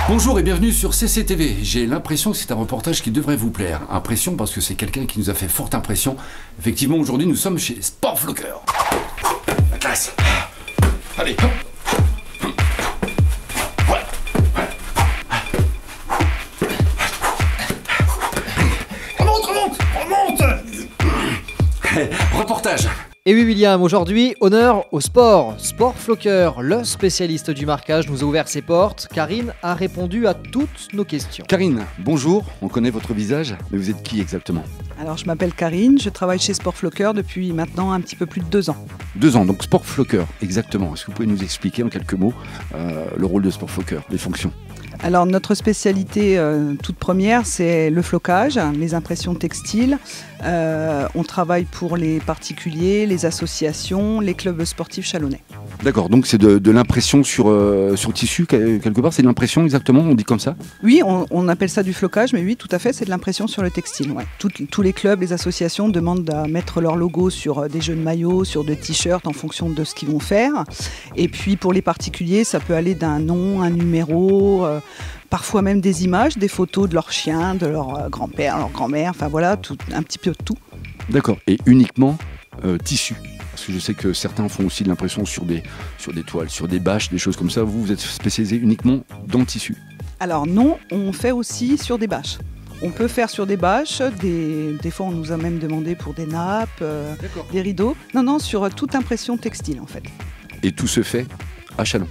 Bonjour et bienvenue sur CCTV. J'ai l'impression que c'est un reportage qui devrait vous plaire. Impression parce que c'est quelqu'un qui nous a fait forte impression. Effectivement, aujourd'hui, nous sommes chez Sportflocker. La classe. Allez, hop. Remonte. Reportage. Et oui William, aujourd'hui, honneur au sport. Sportflocker, le spécialiste du marquage, nous a ouvert ses portes. Karine a répondu à toutes nos questions. Karine, bonjour, on connaît votre visage, mais vous êtes qui exactement? Alors je m'appelle Karine, je travaille chez Sportflocker depuis maintenant un petit peu plus de 2 ans. 2 ans, donc Sportflocker, exactement. Est-ce que vous pouvez nous expliquer en quelques mots le rôle de Sportflocker, les fonctions? Alors notre spécialité toute première, c'est le flocage, les impressions textiles. On travaille pour les particuliers, les associations, les clubs sportifs chalonnais. D'accord, donc c'est de l'impression sur tissu, quelque part, c'est de l'impression exactement, on dit comme ça? Oui, on appelle ça du flocage, mais oui, tout à fait, c'est de l'impression sur le textile. Ouais. Tous les clubs, les associations demandent à mettre leur logo sur des jeux de maillots, sur des t-shirts en fonction de ce qu'ils vont faire. Et puis pour les particuliers, ça peut aller d'un nom, un numéro, parfois même des images, des photos de leur chien, de leur grand-père, leur grand-mère, enfin voilà, un petit peu de tout. D'accord, et uniquement tissu? Parce que je sais que certains font aussi de l'impression sur des toiles, sur des bâches, des choses comme ça. Vous êtes spécialisé uniquement dans le tissu? Alors non, on fait aussi sur des bâches. On peut faire sur des bâches, des fois on nous a même demandé pour des nappes, des rideaux. Non, sur toute impression textile en fait. Et tout se fait à Châlons?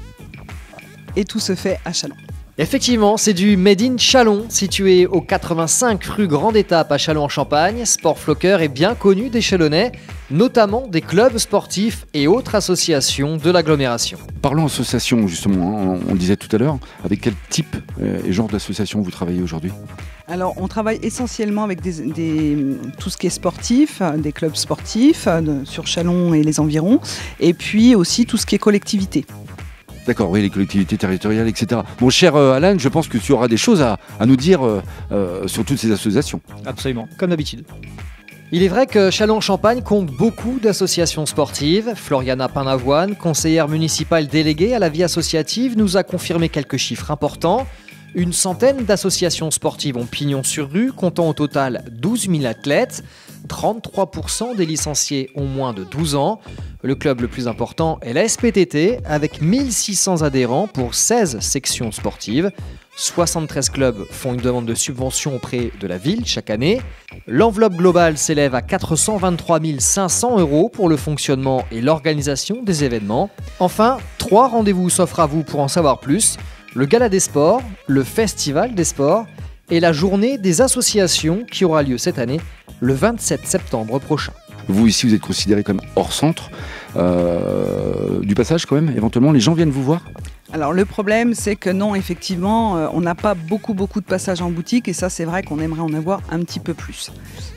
Et tout se fait à Châlons. Effectivement, c'est du Made in Châlons, situé au 85 rue Grande Étape à Châlons-en-Champagne. Sportflocker est bien connu des Chalonnais, notamment des clubs sportifs et autres associations de l'agglomération. Parlons association justement, hein, on le disait tout à l'heure, avec quel type et genre d'association vous travaillez aujourd'hui? Alors on travaille essentiellement avec tout ce qui est sportif, des clubs sportifs sur Châlons et les environs, et puis aussi tout ce qui est collectivité. D'accord, oui, les collectivités territoriales, etc. Mon cher Alan, je pense que tu auras des choses à nous dire sur toutes ces associations. Absolument, comme d'habitude. Il est vrai que Châlons-en-Champagne compte beaucoup d'associations sportives. Floriana Pinavoine, conseillère municipale déléguée à la vie associative, nous a confirmé quelques chiffres importants. Une centaine d'associations sportives ont pignon sur rue, comptant au total 12 000 athlètes. 33% des licenciés ont moins de 12 ans. Le club le plus important est la SPTT, avec 1600 adhérents pour 16 sections sportives. 73 clubs font une demande de subvention auprès de la ville chaque année. L'enveloppe globale s'élève à 423 500 € pour le fonctionnement et l'organisation des événements. Enfin, 3 rendez-vous s'offrent à vous pour en savoir plus. Le Gala des Sports, le Festival des Sports et la Journée des associations qui aura lieu cette année, le 27 septembre prochain. Vous ici, vous êtes considéré comme hors centre du passage quand même, éventuellement, les gens viennent vous voir? Alors le problème c'est que non, effectivement, on n'a pas beaucoup de passages en boutique et ça c'est vrai qu'on aimerait en avoir un petit peu plus.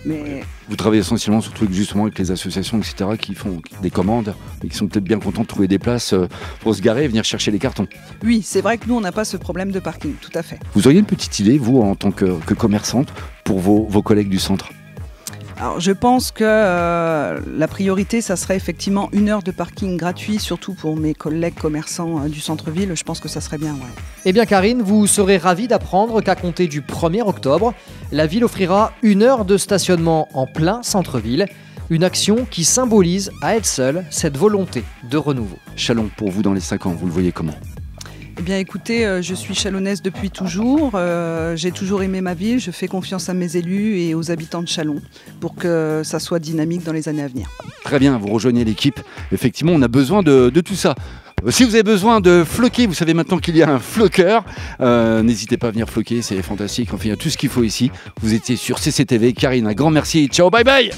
Mais... Vous travaillez essentiellement surtout justement avec les associations, etc. qui font des commandes et qui sont peut-être bien contents de trouver des places pour se garer et venir chercher les cartons. Oui, c'est vrai que nous on n'a pas ce problème de parking, tout à fait. Vous auriez une petite idée, vous, en tant que commerçante, pour vos collègues du centre? Alors je pense que la priorité, ça serait effectivement 1 heure de parking gratuit, surtout pour mes collègues commerçants du centre-ville. Je pense que ça serait bien, ouais. Eh bien Karine, vous serez ravie d'apprendre qu'à compter du 1er octobre, la ville offrira 1 heure de stationnement en plein centre-ville. Une action qui symbolise à elle seule cette volonté de renouveau. Châlons, pour vous, dans les 5 ans, vous le voyez comment? Eh bien écoutez, je suis chalonnaise depuis toujours, j'ai toujours aimé ma ville, je fais confiance à mes élus et aux habitants de Châlons pour que ça soit dynamique dans les années à venir. Très bien, vous rejoignez l'équipe. Effectivement, on a besoin de tout ça. Si vous avez besoin de floquer, vous savez maintenant qu'il y a un floqueur. N'hésitez pas à venir floquer, c'est fantastique. Enfin, il y a tout ce qu'il faut ici. Vous étiez sur CCTV. Karine, un grand merci. Ciao, bye bye.